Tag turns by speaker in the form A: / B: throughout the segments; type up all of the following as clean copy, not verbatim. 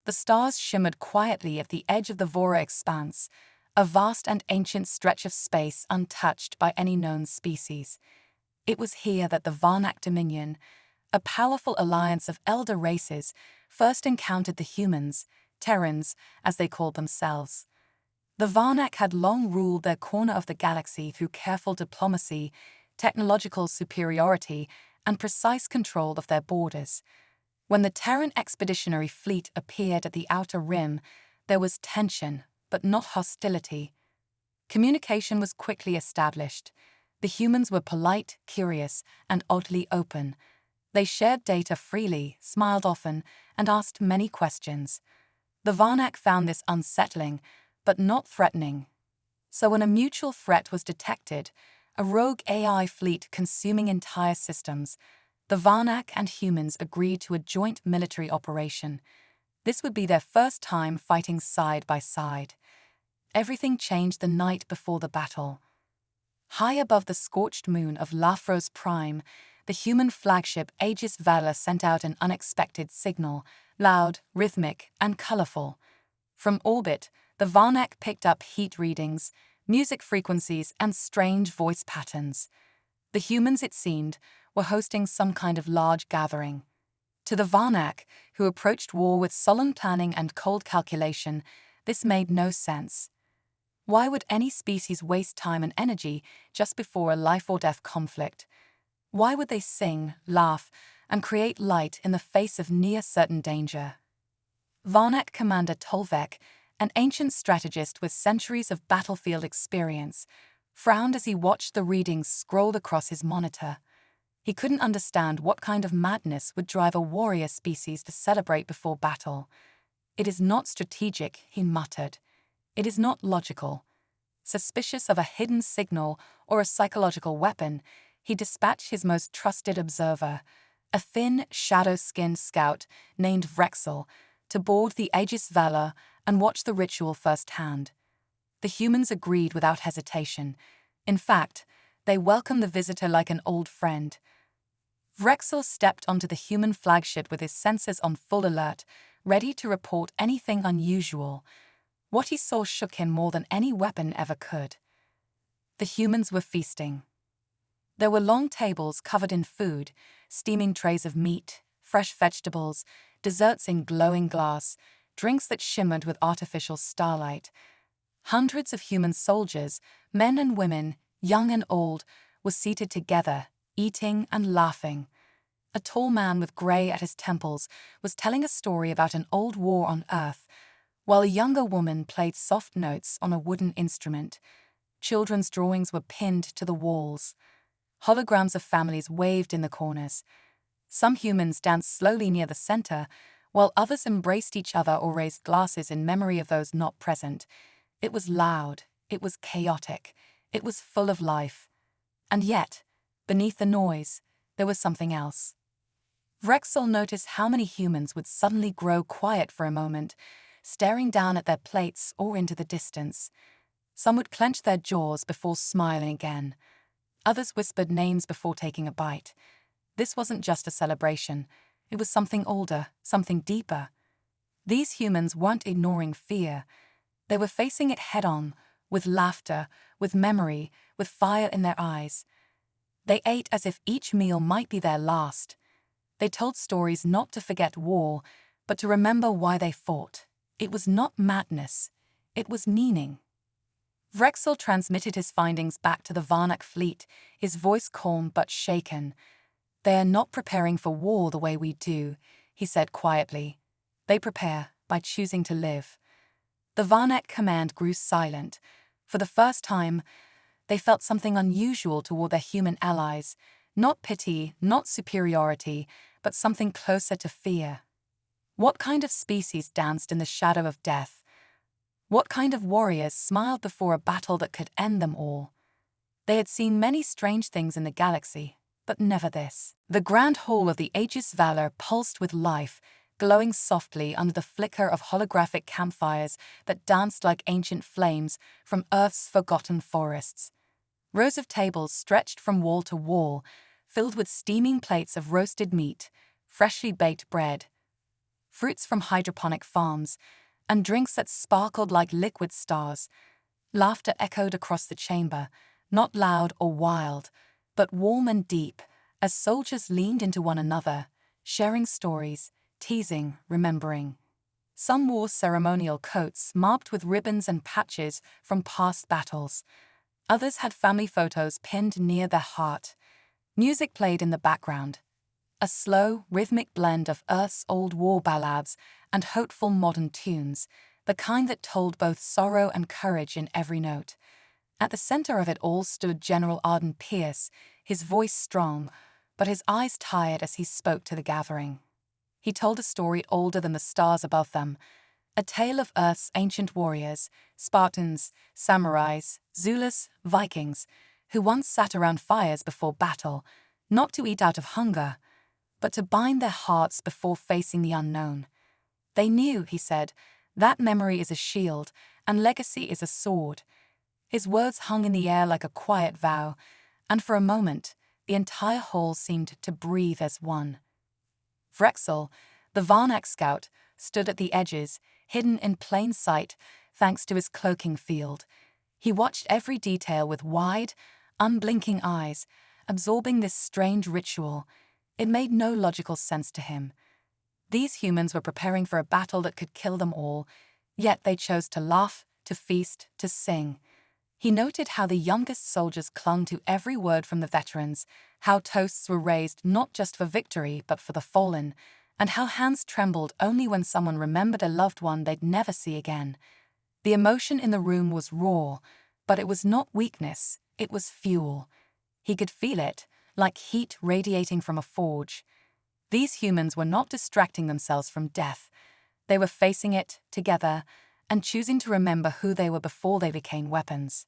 A: The stars shimmered quietly at the edge of the Vora expanse, a vast and ancient stretch of space untouched by any known species. It was here that the Varnak Dominion, a powerful alliance of elder races, first encountered the humans, Terrans, as they called themselves. The Varnak had long ruled their corner of the galaxy through careful diplomacy, technological superiority, and precise control of their borders. When the Terran expeditionary fleet appeared at the outer rim, there was tension, but not hostility. Communication was quickly established. The humans were polite, curious, and oddly open. They shared data freely, smiled often, and asked many questions. The Varnak found this unsettling, but not threatening. So when a mutual threat was detected, a rogue AI fleet consuming entire systems, the Varnak and humans agreed to a joint military operation. This would be their first time fighting side by side. Everything changed the night before the battle. High above the scorched moon of Lafros Prime, the human flagship Aegis Valor sent out an unexpected signal, loud, rhythmic, and colorful. From orbit, the Varnak picked up heat readings, music frequencies, and strange voice patterns. The humans, it seemed, were hosting some kind of large gathering. To the Varnak, who approached war with solemn planning and cold calculation, this made no sense. Why would any species waste time and energy just before a life-or-death conflict? Why would they sing, laugh, and create light in the face of near-certain danger? Varnak Commander Tolvek, an ancient strategist with centuries of battlefield experience, frowned as he watched the readings scrolled across his monitor. He couldn't understand what kind of madness would drive a warrior species to celebrate before battle. "It is not strategic," he muttered. "It is not logical." Suspicious of a hidden signal or a psychological weapon, he dispatched his most trusted observer, a thin, shadow-skinned scout named Vrexel, to board the Aegis Valor and watch the ritual firsthand. The humans agreed without hesitation. In fact, they welcomed the visitor like an old friend. Vrexel stepped onto the human flagship with his sensors on full alert, ready to report anything unusual. What he saw shook him more than any weapon ever could. The humans were feasting. There were long tables covered in food, steaming trays of meat, fresh vegetables, desserts in glowing glass, drinks that shimmered with artificial starlight. Hundreds of human soldiers, men and women, young and old, were seated together, eating and laughing. A tall man with grey at his temples was telling a story about an old war on Earth, while a younger woman played soft notes on a wooden instrument. Children's drawings were pinned to the walls. Holograms of families waved in the corners. Some humans danced slowly near the center, while others embraced each other or raised glasses in memory of those not present. It was loud, it was chaotic, it was full of life. And yet, beneath the noise, there was something else. Vrexel noticed how many humans would suddenly grow quiet for a moment, staring down at their plates or into the distance. Some would clench their jaws before smiling again. Others whispered names before taking a bite. This wasn't just a celebration. It was something older, something deeper. These humans weren't ignoring fear. They were facing it head-on, with laughter, with memory, with fire in their eyes. They ate as if each meal might be their last. They told stories not to forget war, but to remember why they fought. It was not madness. It was meaning. Vrexel transmitted his findings back to the Varnak fleet, his voice calm but shaken. "They are not preparing for war the way we do," he said quietly. "They prepare by choosing to live." The Varnak command grew silent. For the first time, they felt something unusual toward their human allies. Not pity, not superiority, but something closer to fear. What kind of species danced in the shadow of death? What kind of warriors smiled before a battle that could end them all? They had seen many strange things in the galaxy, but never this. The grand hall of the Aegis Valor pulsed with life, glowing softly under the flicker of holographic campfires that danced like ancient flames from Earth's forgotten forests. Rows of tables stretched from wall to wall, filled with steaming plates of roasted meat, freshly baked bread. fruits from hydroponic farms, and drinks that sparkled like liquid stars. Laughter echoed across the chamber, not loud or wild, but warm and deep, as soldiers leaned into one another, sharing stories, teasing, remembering. Some wore ceremonial coats marked with ribbons and patches from past battles. Others had family photos pinned near their heart. Music played in the background, a slow, rhythmic blend of Earth's old war ballads and hopeful modern tunes, the kind that told both sorrow and courage in every note. At the center of it all stood General Arden Pierce, his voice strong, but his eyes tired as he spoke to the gathering. He told a story older than the stars above them, a tale of Earth's ancient warriors, Spartans, samurais, Zulus, Vikings, who once sat around fires before battle, not to eat out of hunger, but to bind their hearts before facing the unknown. They knew, he said, that memory is a shield and legacy is a sword. His words hung in the air like a quiet vow, and for a moment, the entire hall seemed to breathe as one. Vrexel, the Varnak scout, stood at the edges, hidden in plain sight thanks to his cloaking field. He watched every detail with wide, unblinking eyes, absorbing this strange ritual. It made no logical sense to him. These humans were preparing for a battle that could kill them all, yet they chose to laugh, to feast, to sing. He noted how the youngest soldiers clung to every word from the veterans, how toasts were raised not just for victory but for the fallen, and how hands trembled only when someone remembered a loved one they'd never see again. The emotion in the room was raw, but it was not weakness, it was fuel. He could feel it, like heat radiating from a forge. These humans were not distracting themselves from death. They were facing it, together, and choosing to remember who they were before they became weapons.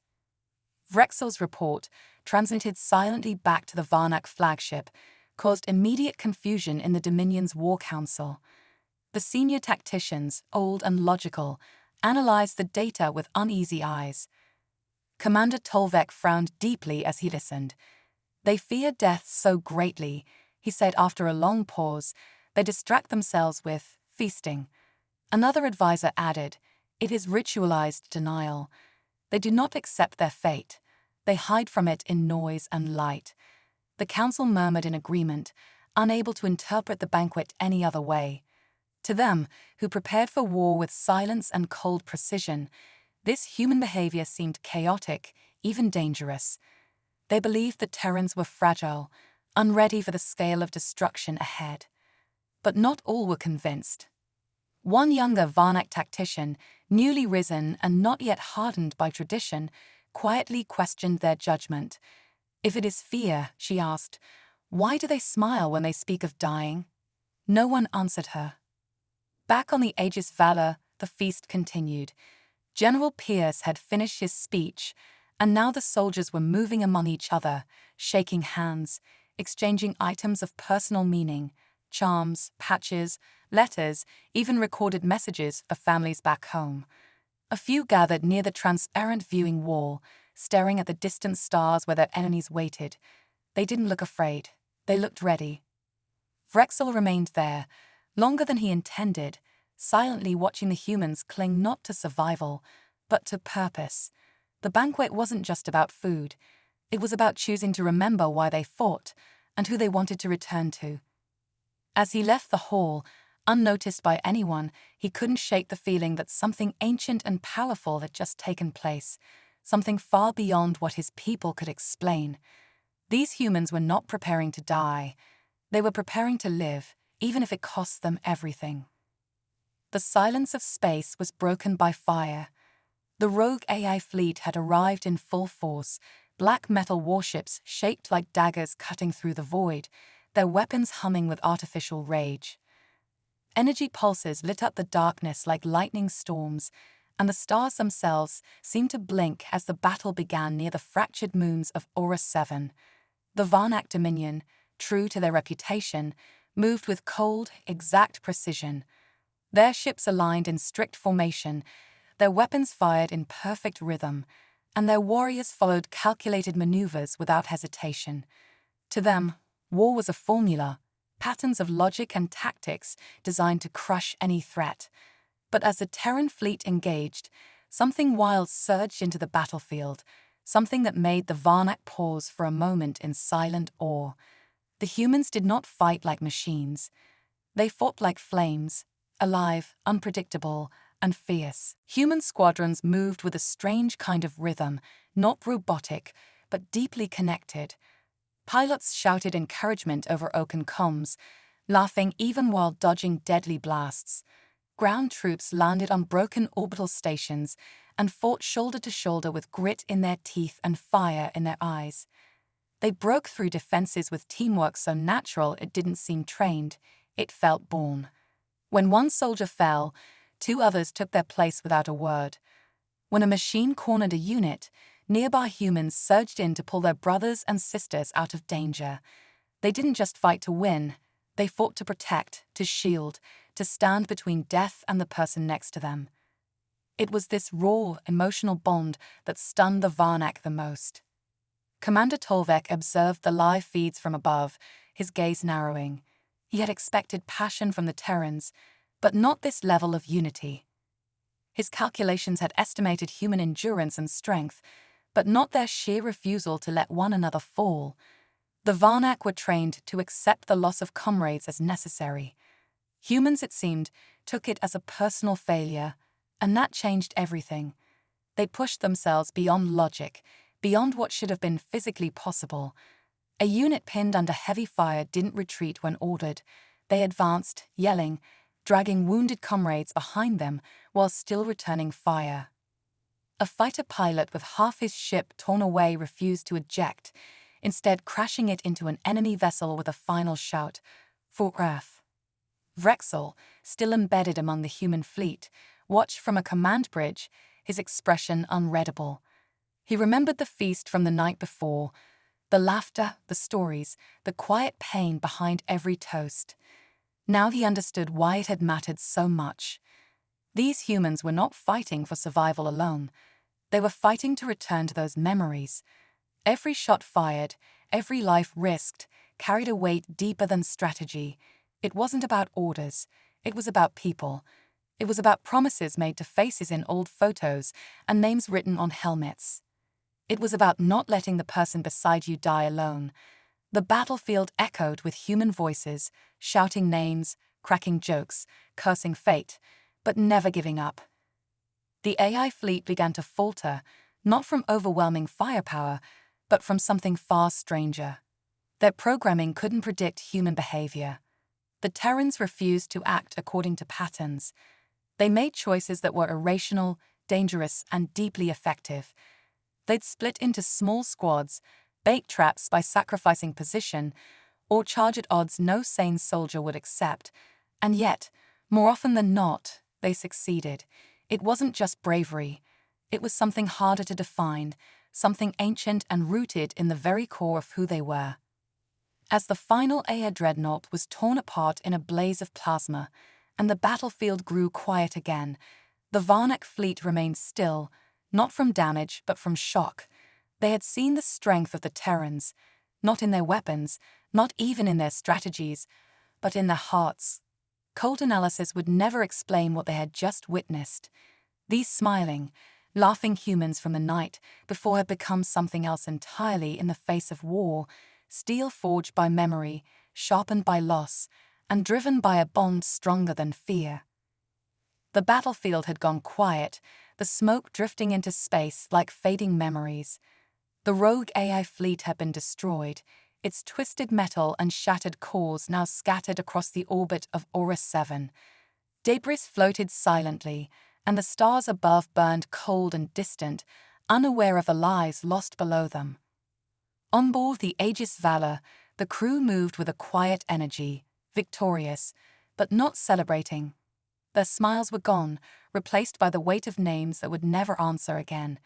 A: Vrexel's report, transmitted silently back to the Varnak flagship, caused immediate confusion in the Dominion's War Council. The senior tacticians, old and logical, analyzed the data with uneasy eyes. Commander Tolvek frowned deeply as he listened. They fear death so greatly, he said after a long pause, they distract themselves with feasting. Another advisor added, it is ritualized denial. They do not accept their fate. They hide from it in noise and light. The council murmured in agreement, unable to interpret the banquet any other way. To them, who prepared for war with silence and cold precision, this human behavior seemed chaotic, even dangerous. They believed the Terrans were fragile, unready for the scale of destruction ahead. But not all were convinced. One younger Varnak tactician, newly risen and not yet hardened by tradition, quietly questioned their judgment. If it is fear, she asked, why do they smile when they speak of dying? No one answered her. Back on the Aegis Valor, the feast continued. General Pierce had finished his speech, and now the soldiers were moving among each other, shaking hands, exchanging items of personal meaning, charms, patches, letters, even recorded messages for families back home. A few gathered near the transparent viewing wall, staring at the distant stars where their enemies waited. They didn't look afraid. They looked ready. Vrexel remained there, longer than he intended, silently watching the humans cling not to survival, but to purpose. The banquet wasn't just about food. It was about choosing to remember why they fought and who they wanted to return to. As he left the hall, unnoticed by anyone, he couldn't shake the feeling that something ancient and powerful had just taken place, something far beyond what his people could explain. These humans were not preparing to die. They were preparing to live, even if it cost them everything. The silence of space was broken by fire. The rogue AI fleet had arrived in full force, black metal warships shaped like daggers cutting through the void, their weapons humming with artificial rage. Energy pulses lit up the darkness like lightning storms, and the stars themselves seemed to blink as the battle began near the fractured moons of Aura 7. The Varnak Dominion, true to their reputation, moved with cold, exact precision. Their ships aligned in strict formation, their weapons fired in perfect rhythm, and their warriors followed calculated maneuvers without hesitation. To them, war was a formula, patterns of logic and tactics designed to crush any threat. But as the Terran fleet engaged, something wild surged into the battlefield, something that made the Varnak pause for a moment in silent awe. The humans did not fight like machines. They fought like flames, alive, unpredictable, and fierce. Human squadrons moved with a strange kind of rhythm, not robotic, but deeply connected. Pilots shouted encouragement over oaken comms, laughing even while dodging deadly blasts. Ground troops landed on broken orbital stations and fought shoulder to shoulder with grit in their teeth and fire in their eyes. They broke through defenses with teamwork so natural it didn't seem trained, it felt born. When one soldier fell, two others took their place without a word. When a machine cornered a unit, nearby humans surged in to pull their brothers and sisters out of danger. They didn't just fight to win, they fought to protect, to shield, to stand between death and the person next to them. It was this raw, emotional bond that stunned the Varnak the most. Commander Tolvek observed the live feeds from above, his gaze narrowing. He had expected passion from the Terrans, but not this level of unity. His calculations had estimated human endurance and strength, but not their sheer refusal to let one another fall. The Varnak were trained to accept the loss of comrades as necessary. Humans, it seemed, took it as a personal failure, and that changed everything. They pushed themselves beyond logic, beyond what should have been physically possible. A unit pinned under heavy fire didn't retreat when ordered. They advanced, yelling, dragging wounded comrades behind them while still returning fire. A fighter pilot with half his ship torn away refused to eject, instead crashing it into an enemy vessel with a final shout, "For Earth." Vrexel, still embedded among the human fleet, watched from a command bridge, his expression unreadable. He remembered the feast from the night before, the laughter, the stories, the quiet pain behind every toast. Now he understood why it had mattered so much. These humans were not fighting for survival alone. They were fighting to return to those memories. Every shot fired, every life risked, carried a weight deeper than strategy. It wasn't about orders. It was about people. It was about promises made to faces in old photos and names written on helmets. It was about not letting the person beside you die alone. The battlefield echoed with human voices, shouting names, cracking jokes, cursing fate, but never giving up. The AI fleet began to falter, not from overwhelming firepower, but from something far stranger. Their programming couldn't predict human behavior. The Terrans refused to act according to patterns. They made choices that were irrational, dangerous, and deeply effective. They'd split into small squads, bait traps by sacrificing position, or charge at odds no sane soldier would accept. And yet, more often than not, they succeeded. It wasn't just bravery. It was something harder to define, something ancient and rooted in the very core of who they were. As the final AI dreadnought was torn apart in a blaze of plasma, and the battlefield grew quiet again, the Varnak fleet remained still, not from damage but from shock. They had seen the strength of the Terrans, not in their weapons, not even in their strategies, but in their hearts. Cold analysis would never explain what they had just witnessed. These smiling, laughing humans from the night before had become something else entirely in the face of war, steel forged by memory, sharpened by loss, and driven by a bond stronger than fear. The battlefield had gone quiet, the smoke drifting into space like fading memories. The rogue AI fleet had been destroyed, its twisted metal and shattered cores now scattered across the orbit of Orcs 7. Debris floated silently, and the stars above burned cold and distant, unaware of the lives lost below them. On board the Aegis Valor, the crew moved with a quiet energy, victorious, but not celebrating. Their smiles were gone, replaced by the weight of names that would never answer again.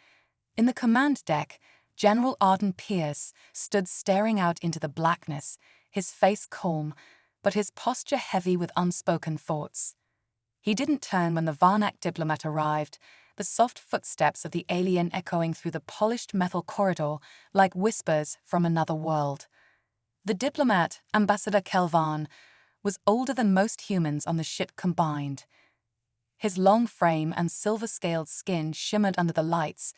A: In the command deck, General Arden Pierce stood staring out into the blackness, his face calm, but his posture heavy with unspoken thoughts. He didn't turn when the Varnak diplomat arrived, the soft footsteps of the alien echoing through the polished metal corridor like whispers from another world. The diplomat, Ambassador Kelvan, was older than most humans on the ship combined. His long frame and silver-scaled skin shimmered under the lights,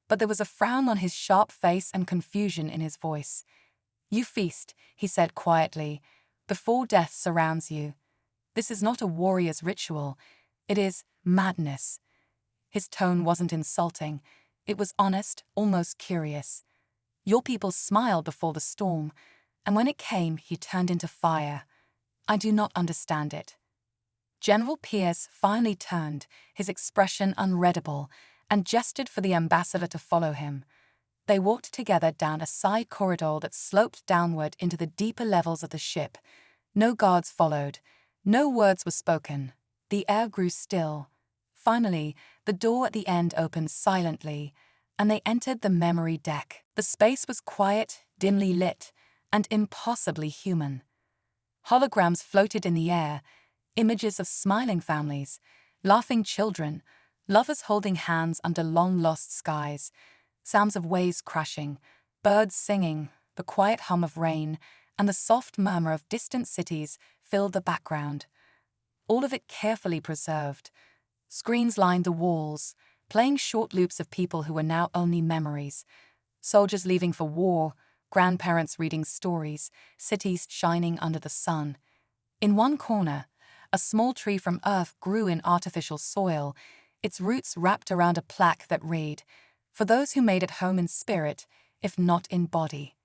A: but there was a frown on his sharp face and confusion in his voice. "You feast," he said quietly, "before death surrounds you. This is not a warrior's ritual. It is madness." His tone wasn't insulting. It was honest, almost curious. "Your people smiled before the storm, and when it came, you turned into fire. I do not understand it." General Pierce finally turned, his expression unreadable, and gestured for the ambassador to follow him. They walked together down a side corridor that sloped downward into the deeper levels of the ship. No guards followed. No words were spoken. The air grew still. Finally, the door at the end opened silently, and they entered the memory deck. The space was quiet, dimly lit, and impossibly human. Holograms floated in the air, images of smiling families, laughing children, lovers holding hands under long-lost skies, sounds of waves crashing, birds singing, the quiet hum of rain, and the soft murmur of distant cities filled the background. All of it carefully preserved. Screens lined the walls, playing short loops of people who were now only memories. Soldiers leaving for war, grandparents reading stories, cities shining under the sun. In one corner, a small tree from Earth grew in artificial soil, its roots wrapped around a plaque that read, "For those who made it home in spirit, if not in body."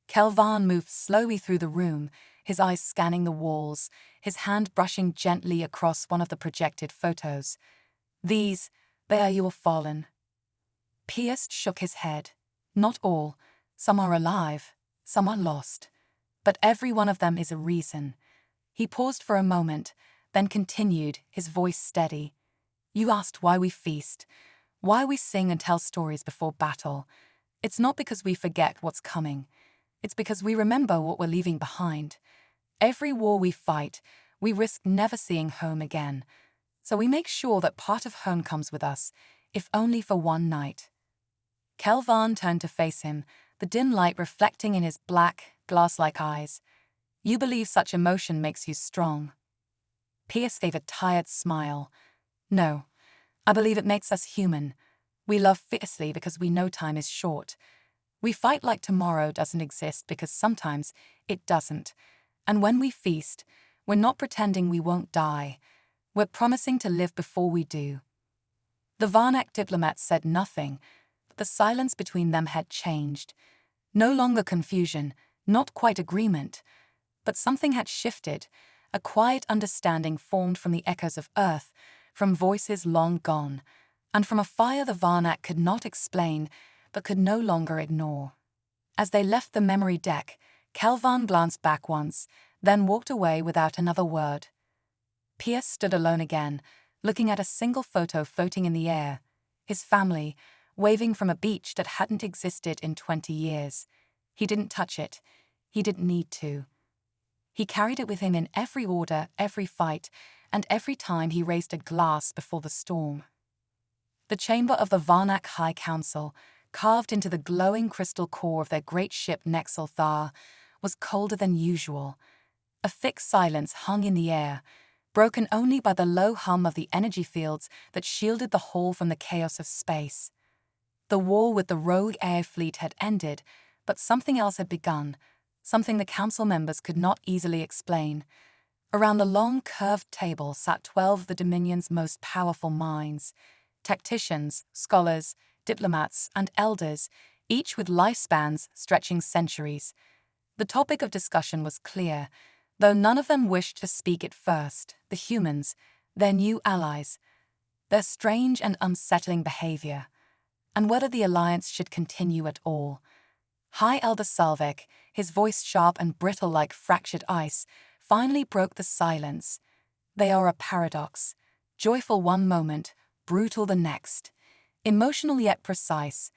A: Kelvan moved slowly through the room, his eyes scanning the walls, his hand brushing gently across one of the projected photos. "They are your fallen." Pierce shook his head. "Not all. Some are alive, some are lost. But every one of them is a reason." He paused for a moment, then continued, his voice steady. "You asked why we feast, why we sing and tell stories before battle. It's not because we forget what's coming. It's because we remember what we're leaving behind. Every war we fight, we risk never seeing home again. So we make sure that part of home comes with us, if only for one night." Kelvan turned to face him, the dim light reflecting in his black, glass-like eyes. "You believe such emotion makes you strong." Pierce gave a tired smile. "No, I believe it makes us human. We love fiercely because we know time is short. We fight like tomorrow doesn't exist because sometimes it doesn't. And when we feast, we're not pretending we won't die. We're promising to live before we do." The Varnak diplomat said nothing, but the silence between them had changed. No longer confusion, not quite agreement, but something had shifted. A quiet understanding formed from the echoes of Earth, from voices long gone, and from a fire the Varnak could not explain, but could no longer ignore. As they left the memory deck, Kelvan glanced back once, then walked away without another word. Pierce stood alone again, looking at a single photo floating in the air, his family, waving from a beach that hadn't existed in 20 years. He didn't touch it. He didn't need to. He carried it with him in every order, every fight, and every time he raised a glass before the storm. The chamber of the Varnak High Council, carved into the glowing crystal core of their great ship Nexel-Thar, was colder than usual. A thick silence hung in the air, broken only by the low hum of the energy fields that shielded the hall from the chaos of space. The war with the rogue air fleet had ended, but something else had begun, something the council members could not easily explain. Around the long, curved table sat 12 of the Dominion's most powerful minds, tacticians, scholars, diplomats, and elders, each with lifespans stretching centuries. The topic of discussion was clear, though none of them wished to speak it first: the humans, their new allies, their strange and unsettling behavior, and whether the alliance should continue at all. High Elder Salvek, his voice sharp and brittle like fractured ice, finally broke the silence. "They are a paradox, joyful one moment, brutal the next. Emotional yet precise.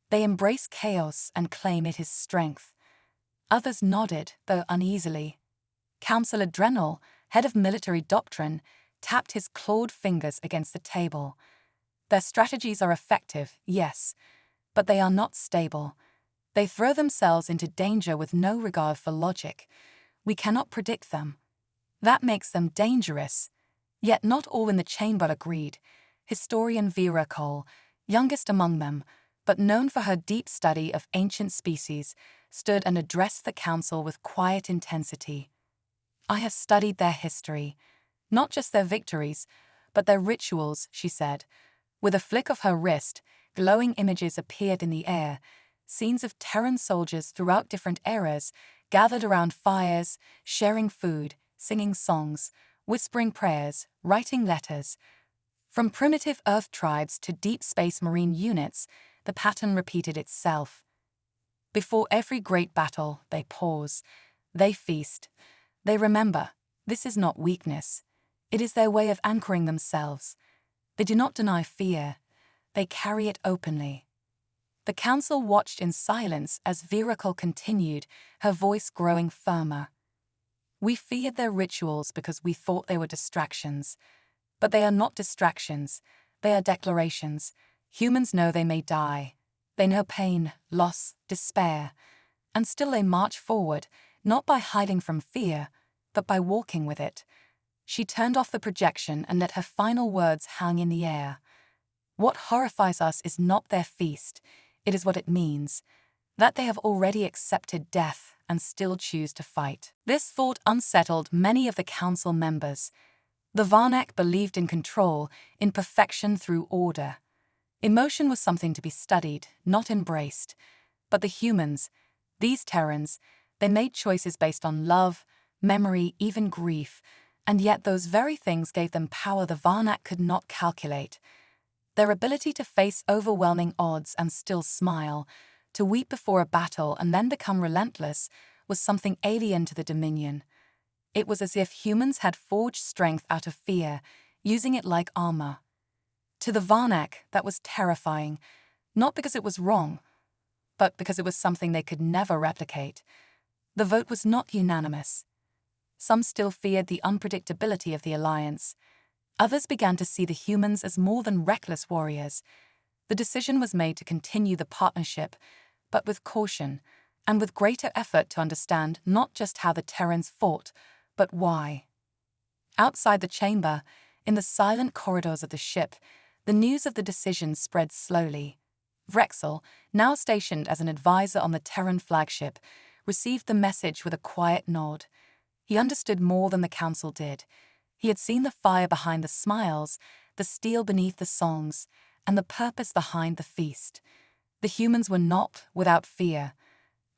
A: They embrace chaos and claim it is strength." Others nodded, though uneasily. Councillor Drenel, head of military doctrine, tapped his clawed fingers against the table. "Their strategies are effective, yes, but they are not stable. They throw themselves into danger with no regard for logic. We cannot predict them. That makes them dangerous. Yet not all in the chamber agreed. Historian Vera Cole, youngest among them, but known for her deep study of ancient species, stood and addressed the council with quiet intensity. "I have studied their history, not just their victories, but their rituals," she said. With a flick of her wrist, glowing images appeared in the air, scenes of Terran soldiers throughout different eras, gathered around fires, sharing food, singing songs, whispering prayers, writing letters. From primitive Earth tribes to deep space marine units, the pattern repeated itself. Before every great battle, they pause. They feast. They remember. This is not weakness. It is their way of anchoring themselves. They do not deny fear. They carry it openly. The council watched in silence as Viracle continued, her voice growing firmer. "We feared their rituals because we thought they were distractions. But they are not distractions. They are declarations. Humans know they may die. They know pain, loss, despair. And still they march forward, not by hiding from fear, but by walking with it." She turned off the projection and let her final words hang in the air. "What horrifies us is not their feast. It is what it means. That they have already accepted death and still choose to fight." This thought unsettled many of the council members. The Varnak believed in control, in perfection through order. Emotion was something to be studied, not embraced. But the humans, these Terrans, they made choices based on love, memory, even grief, and yet those very things gave them power the Varnak could not calculate. Their ability to face overwhelming odds and still smile, to weep before a battle and then become relentless, was something alien to the Dominion. It was as if humans had forged strength out of fear, using it like armor. To the Varnak, that was terrifying, not because it was wrong, but because it was something they could never replicate. The vote was not unanimous. Some still feared the unpredictability of the alliance. Others began to see the humans as more than reckless warriors. The decision was made to continue the partnership, but with caution, and with greater effort to understand not just how the Terrans fought, but why. Outside the chamber, in the silent corridors of the ship, the news of the decision spread slowly. Vrexel, now stationed as an advisor on the Terran flagship, received the message with a quiet nod. He understood more than the council did. He had seen the fire behind the smiles, the steel beneath the songs, and the purpose behind the feast. The humans were not without fear.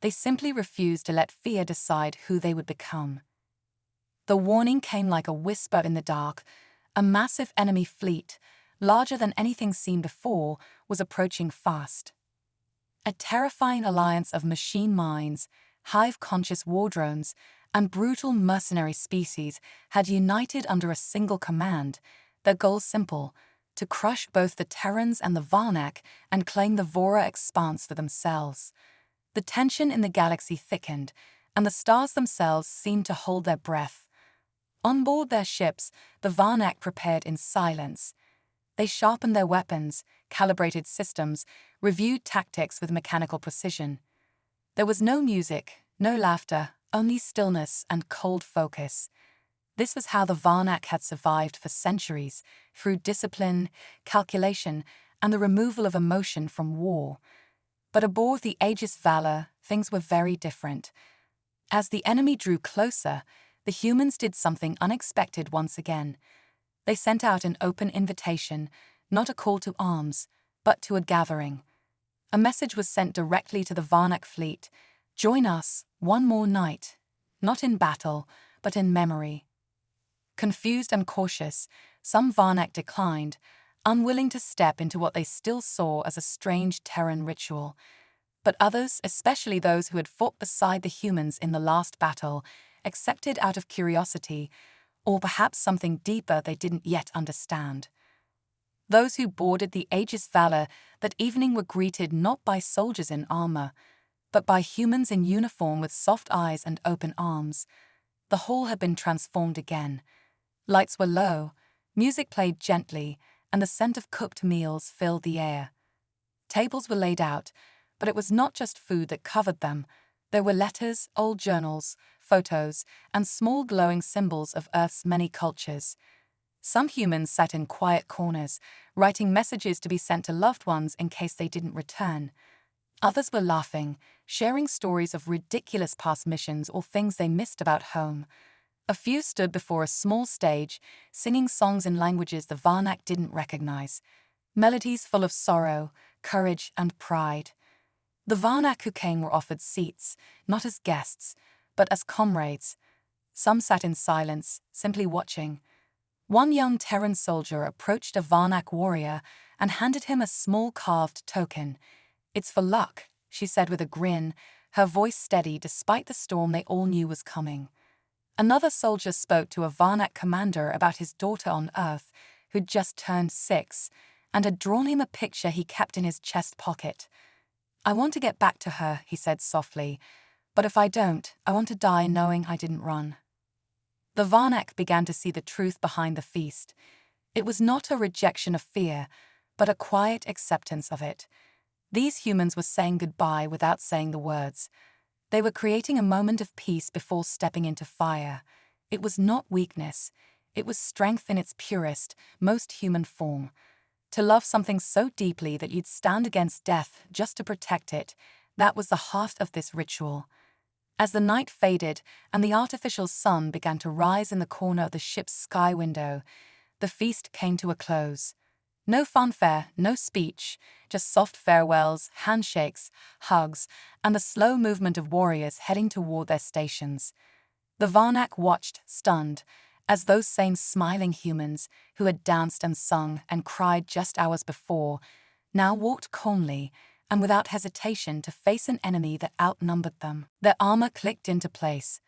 A: They simply refused to let fear decide who they would become. The warning came like a whisper in the dark. A massive enemy fleet, larger than anything seen before, was approaching fast. A terrifying alliance of machine minds, hive-conscious war drones, and brutal mercenary species had united under a single command, their goal simple: to crush both the Terrans and the Varnak and claim the Vora expanse for themselves. The tension in the galaxy thickened, and the stars themselves seemed to hold their breath. On board their ships, the Varnak prepared in silence. They sharpened their weapons, calibrated systems, reviewed tactics with mechanical precision. There was no music, no laughter, only stillness and cold focus. This was how the Varnak had survived for centuries, through discipline, calculation, and the removal of emotion from war. But aboard the Aegis Valor, things were very different. As the enemy drew closer, the humans did something unexpected once again. They sent out an open invitation, not a call to arms, but to a gathering. A message was sent directly to the Varnak fleet: "Join us, one more night, not in battle, but in memory." Confused and cautious, some Varnak declined, unwilling to step into what they still saw as a strange Terran ritual. But others, especially those who had fought beside the humans in the last battle, accepted out of curiosity, or perhaps something deeper they didn't yet understand. Those who boarded the Aegis Valor that evening were greeted not by soldiers in armor, but by humans in uniform with soft eyes and open arms. The hall had been transformed again. Lights were low, music played gently, and the scent of cooked meals filled the air. Tables were laid out, But it was not just food that covered them. There were letters, old journals, photos, and small glowing symbols of Earth's many cultures. Some humans sat in quiet corners, writing messages to be sent to loved ones in case they didn't return. Others were laughing, sharing stories of ridiculous past missions or things they missed about home. A few stood before a small stage, singing songs in languages the Varnak didn't recognize, melodies full of sorrow, courage, and pride. The Varnak who came were offered seats, not as guests, but as comrades. Some sat in silence, simply watching. One young Terran soldier approached a Varnak warrior and handed him a small carved token. "It's for luck," she said with a grin, her voice steady despite the storm they all knew was coming. Another soldier spoke to a Varnak commander about his daughter on Earth, who'd just turned 6, and had drawn him a picture he kept in his chest pocket. "I want to get back to her," he said softly, "but if I don't, I want to die knowing I didn't run." The Varnak began to see the truth behind the feast. It was not a rejection of fear, but a quiet acceptance of it. These humans were saying goodbye without saying the words. They were creating a moment of peace before stepping into fire. It was not weakness. It was strength in its purest, most human form. To love something so deeply that you'd stand against death just to protect it, that was the heart of this ritual. As the night faded and the artificial sun began to rise in the corner of the ship's sky window, the feast came to a close. No fanfare, no speech, just soft farewells, handshakes, hugs, and the slow movement of warriors heading toward their stations. The Varnak watched, stunned, as those same smiling humans who had danced and sung and cried just hours before now walked calmly and without hesitation to face an enemy that outnumbered them. Their armor clicked into place.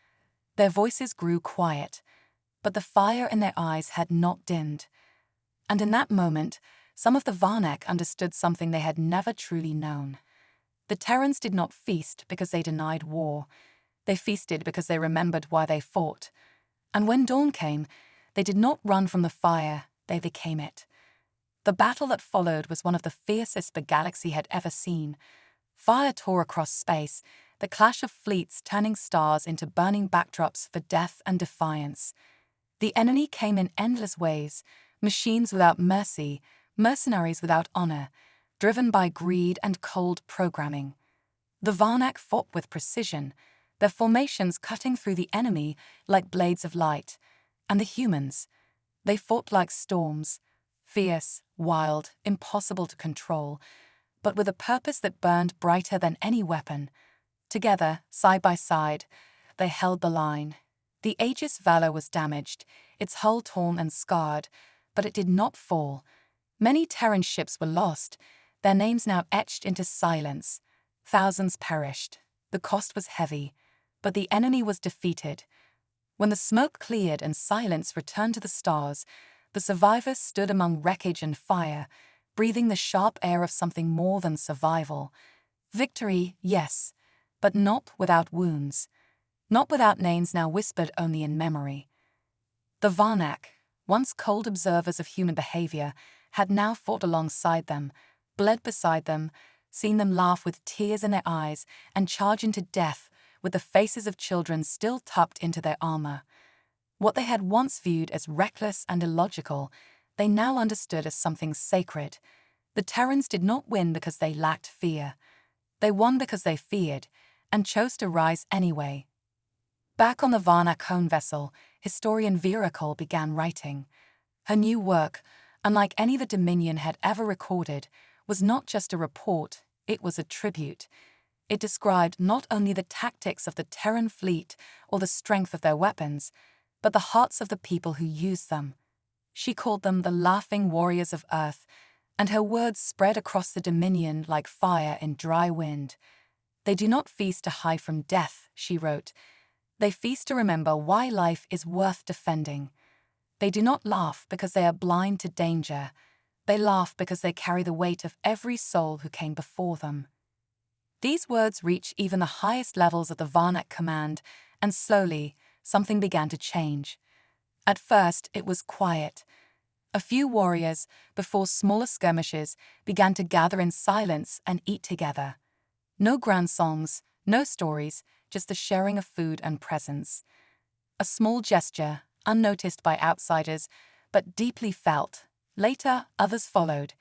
A: Their voices grew quiet, but the fire in their eyes had not dimmed. And in that moment, some of the Varnak understood something they had never truly known. The Terrans did not feast because they denied war. They feasted because they remembered why they fought. And when dawn came, they did not run from the fire, they became it. The battle that followed was one of the fiercest the galaxy had ever seen. Fire tore across space, the clash of fleets turning stars into burning backdrops for death and defiance. The enemy came in endless waves, machines without mercy, mercenaries without honor, driven by greed and cold programming. The Varnak fought with precision, their formations cutting through the enemy like blades of light. And the humans, they fought like storms, fierce, wild, impossible to control, but with a purpose that burned brighter than any weapon. Together, side by side, they held the line. The Aegis Valor was damaged, its hull torn and scarred, but it did not fall. Many Terran ships were lost, their names now etched into silence. Thousands perished. The cost was heavy, but the enemy was defeated. When the smoke cleared and silence returned to the stars, the survivors stood among wreckage and fire, breathing the sharp air of something more than survival. Victory, yes, but not without wounds. Not without names now whispered only in memory. The Varnak, once cold observers of human behavior, had now fought alongside them, bled beside them, seen them laugh with tears in their eyes and charge into death with the faces of children still tucked into their armor. What they had once viewed as reckless and illogical, they now understood as something sacred. The Terrans did not win because they lacked fear. They won because they feared, and chose to rise anyway. Back on the Varnak home vessel, historian Virakol began writing. Her new work, unlike any the Dominion had ever recorded, was not just a report, it was a tribute. It described not only the tactics of the Terran fleet or the strength of their weapons, but the hearts of the people who used them. She called them the laughing warriors of Earth, and her words spread across the Dominion like fire in dry wind. They do not feast to hide from death, she wrote. They feast to remember why life is worth defending. They do not laugh because they are blind to danger. They laugh because they carry the weight of every soul who came before them. These words reach even the highest levels of the Varnak command, and slowly, something began to change. At first, it was quiet. A few warriors, before smaller skirmishes, began to gather in silence and eat together. No grand songs, no stories, just the sharing of food and presence. A small gesture, unnoticed by outsiders, but deeply felt. Later, others followed.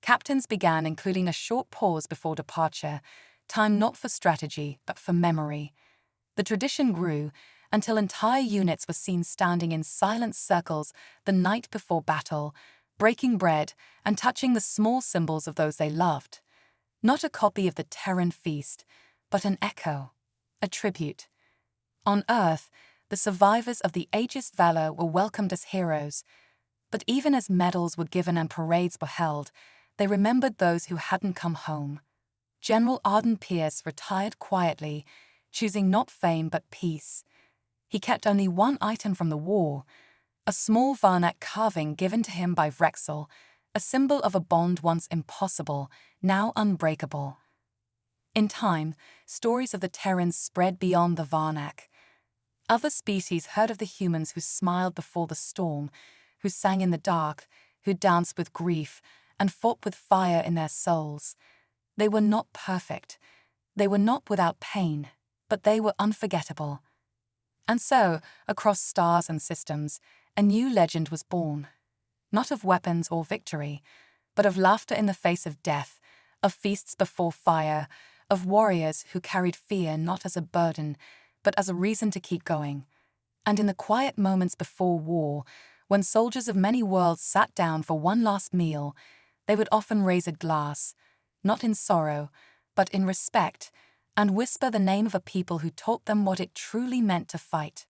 A: Captains began including a short pause before departure, time not for strategy, but for memory. The tradition grew until entire units were seen standing in silent circles the night before battle, breaking bread and touching the small symbols of those they loved. Not a copy of the Terran feast, but an echo, a tribute. On Earth, the survivors of the Aegis Valor were welcomed as heroes, but even as medals were given and parades were held, they remembered those who hadn't come home. General Arden Pierce retired quietly, choosing not fame but peace. He kept only one item from the war, a small Varnak carving given to him by Vrexel, a symbol of a bond once impossible, now unbreakable. In time, stories of the Terrans spread beyond the Varnak. Other species heard of the humans who smiled before the storm, who sang in the dark, who danced with grief, and fought with fire in their souls. They were not perfect. They were not without pain, but they were unforgettable. And so, across stars and systems, a new legend was born. Not of weapons or victory, but of laughter in the face of death, of feasts before fire, of warriors who carried fear not as a burden, but as a reason to keep going. And in the quiet moments before war, when soldiers of many worlds sat down for one last meal, they would often raise a glass, not in sorrow, but in respect, and whisper the name of a people who taught them what it truly meant to fight.